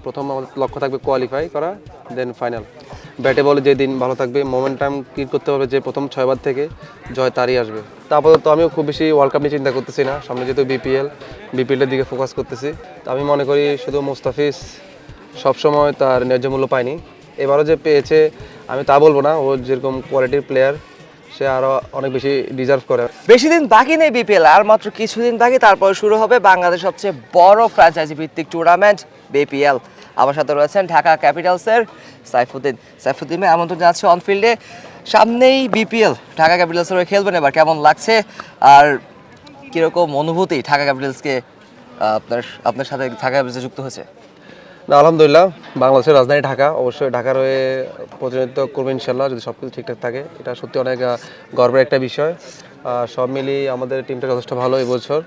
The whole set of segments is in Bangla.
প্রথম আমাদের লক্ষ্য থাকবে কোয়ালিফাই করা, দেন ফাইনাল। ব্যাটে বলে যেদিন ভালো থাকবে, মোমেন্টাম ক্রিয়েট করতে হবে, যে প্রথম 6 বার থেকে জয় তারই আসবে। তা আপাতত আমিও খুব বেশি ওয়ার্ল্ড কাপ নিয়ে চিন্তা করতেছি না, সামনে যেহেতু বিপিএলের দিকে ফোকাস করতেছি। তো আমি মনে করি শুধু মুস্তাফিজ সবসময় তার ন্যায্য মূল্য পায়নি, এবারও যে পেয়েছে আমি তা বলবো না। ও যেরকম কোয়ালিটির প্লেয়ার, সে আরও অনেক বেশি ডিজার্ভ করে। বেশি দিন বাকি নেই বিপিএল, আর মাত্র কিছুদিন বাকি, তারপর শুরু হবে বাংলাদেশ সবচেয়ে বড় ফ্র্যাঞ্চাইজি ভিত্তিক টুর্নামেন্ট বিপিএল। আমার সাথে রয়েছেন ঢাকা ক্যাপিটালসের সাইফুদ্দিন ভাই, আমন্ত্রণ জানাচ্ছি অনফিল্ডে। সামনেই বিপিএল, ঢাকা ক্যাপিটালসের হয়ে খেলবেন, এবার কেমন লাগছে আর কিরকম অনুভূতি ঢাকা ক্যাপিটালসকে আপনার সাথে ঢাকা ক্যাপিটালসে যুক্ত হয়েছে? না, আলহামদুলিল্লাহ, বাংলাদেশের রাজধানী ঢাকা, অবশ্যই ঢাকার হয়ে প্রতিনিধিত্ব করবো ইনশাল্লাহ, যদি সব কিছু ঠিকঠাক থাকে। এটা সত্যি অনেক গর্বের একটা বিষয়। সব মিলিয়ে আমাদের টিমটা যথেষ্ট ভালো এবছর।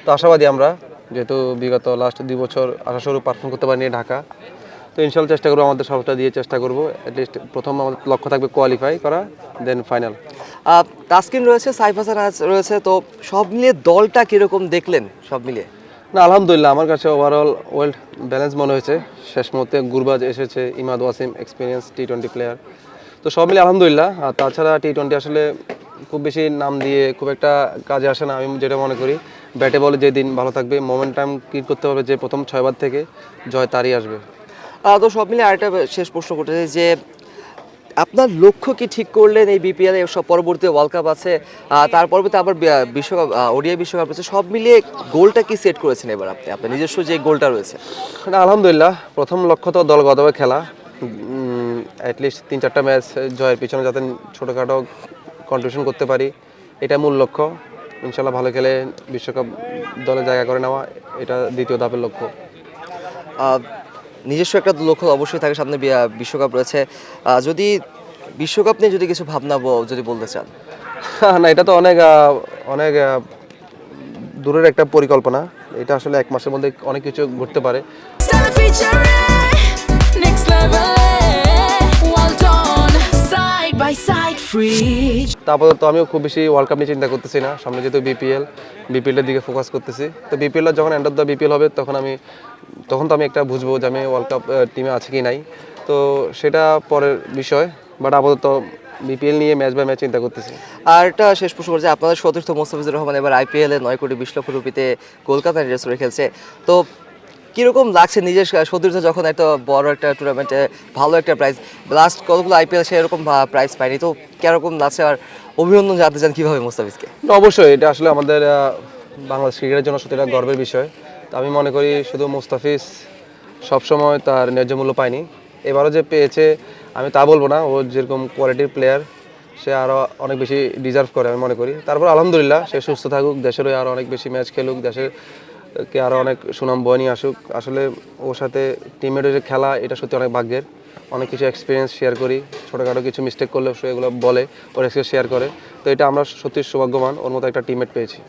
তো আশাবাদী আমরা, যেহেতু বিগত লাস্ট 2 বছর আশাস্বরূপ পারফর্ম করতে পারিনি ঢাকা। তো ইনশাল্লাহ চেষ্টা করবো, আমাদের সবটা দিয়ে চেষ্টা করবো। অ্যাটলিস্ট প্রথম আমাদের লক্ষ্য থাকবে কোয়ালিফাই করা, দেন ফাইনাল। তাসকিন রয়েছে, সাইফ হাসান রয়েছে, তো সব মিলিয়ে দলটা কিরকম দেখলেন সব মিলিয়ে? না, আলহামদুলিল্লাহ, আমার কাছে ওভারঅল ওয়েল ব্যালেন্স মনে হয়েছে। শেষ মুহূর্তে গুরবাজ এসেছে, ইমাদ ওয়াসিম এক্সপিরিয়েন্স টি20 প্লেয়ার, তো সব মিলে আলহামদুলিল্লাহ। আর তাছাড়া টি20 আসলে খুব বেশি নাম দিয়ে খুব একটা কাজে আসে না। আমি যেটা মনে করি, ব্যাটে বলে যেদিন ভালো থাকবে, মোমেন্টাম ক্রিয়েট করতে হবে, যে প্রথম 6 বার থেকে জয় তারই আসবে। তো সব মিলিয়ে আরেকটা শেষ প্রশ্ন করতে চাই যে আপনার লক্ষ্য কি ঠিক করলেন এই বিপিএল এর সব পরবর্তী ওয়ার্ল্ড কাপ আছে, তার পরবর্তী আবার বিশ্বকাপ, ওডিআই বিশ্বকাপ আছে, সব মিলিয়ে গোলটা কি সেট করেছেন এবার আপনি, আপনার নিজস্ব যে গোলটা রয়েছে? না, আলহামদুলিল্লাহ, প্রথম লক্ষ্য তো দলগতভাবে খেলা, অ্যাটলিস্ট 3-4টা ম্যাচ জয়ের পিছনে যাতে ছোটোখাটো কন্ট্রিবিউশন করতে পারি, এটা মূল লক্ষ্য। ইনশাল্লাহ ভালো খেলে বিশ্বকাপ দলে জায়গা করে নেওয়া, এটা দ্বিতীয় ধাপের লক্ষ্য। নিজস্ব একটা লক্ষ্য অবশ্যই থাকে, সামনে বিশ্বকাপ রয়েছে, যদি বিশ্বকাপ নিয়ে যদি কিছু ভাবনা যদি বলতে চান? না, এটা তো অনেক অনেক দূরের একটা পরিকল্পনা। এটা আসলে 1 মাসের মধ্যে অনেক কিছু ঘটতে পারে। আপাতত আমিও খুব বেশি ওয়ার্ল্ড কাপ নিয়ে চিন্তা করতেছি না, সামনে যেহেতু বিপিএলের দিকে ফোকাস করতেছি। তো বিপিএল যখন এন্ড অফ দ্য বিপিএল হবে, তখন তো আমি একটা বুঝবো যে আমি ওয়ার্ল্ড কাপ টিমে আছে কি নাই। তো সেটা পরের বিষয়, বাট আপাতত বিপিএল নিয়ে ম্যাচ বাই ম্যাচ চিন্তা করতেছি। আর একটা শেষ প্রশ্ন করছে, আপনাদের সতীর্থ মোস্তাফিজুর রহমান এবার আইপিএলে 9 কোটি 20 লক্ষ রুপিতে কলকাতা নাইট রাইডার্স হয়ে খেলছে, তো কিরকম লাগছে নিজের সতীর্থ যখন একটা বড় একটা টুর্নামেন্টে ভালো একটা প্রাইজ, লাস্ট কতগুলো আইপিএল সে এরকম প্রাইজ পায়নি, তো কিরকম লাগছে আর অভিনন্দন জানতে চান কিভাবে মোস্তাফিজকে? অবশ্যই এটা আসলে আমাদের বাংলাদেশ ক্রিকেটের জন্য সত্যি একটা গর্বের বিষয়। তো আমি মনে করি শুধু মুস্তাফিজ সবসময় তার ন্যায্য মূল্য পায়নি, এবারও যে পেয়েছে আমি তা বলবো না। ও যেরকম কোয়ালিটির প্লেয়ার, সে আরও অনেক বেশি ডিজার্ভ করে আমি মনে করি। তারপর আলহামদুলিল্লাহ, সে সুস্থ থাকুক, দেশের হয়ে আরও অনেক বেশি ম্যাচ খেলুক, দেশেরকে আরও অনেক সুনাম বয়ে নিয়ে আসুক। আসলে ওর সাথে টিমমেটের যে খেলা, এটা সত্যি অনেক ভাগ্যের। অনেক কিছু এক্সপিরিয়েন্স শেয়ার করি, ছোটোখাটো কিছু মিস্টেক করলে সে এগুলো বলে, ওর এক্সপিরিয়েন্স শেয়ার করে। তো এটা আমরা সত্যি সৌভাগ্যবান, ওর মতো একটা টিমমেট পেয়েছি।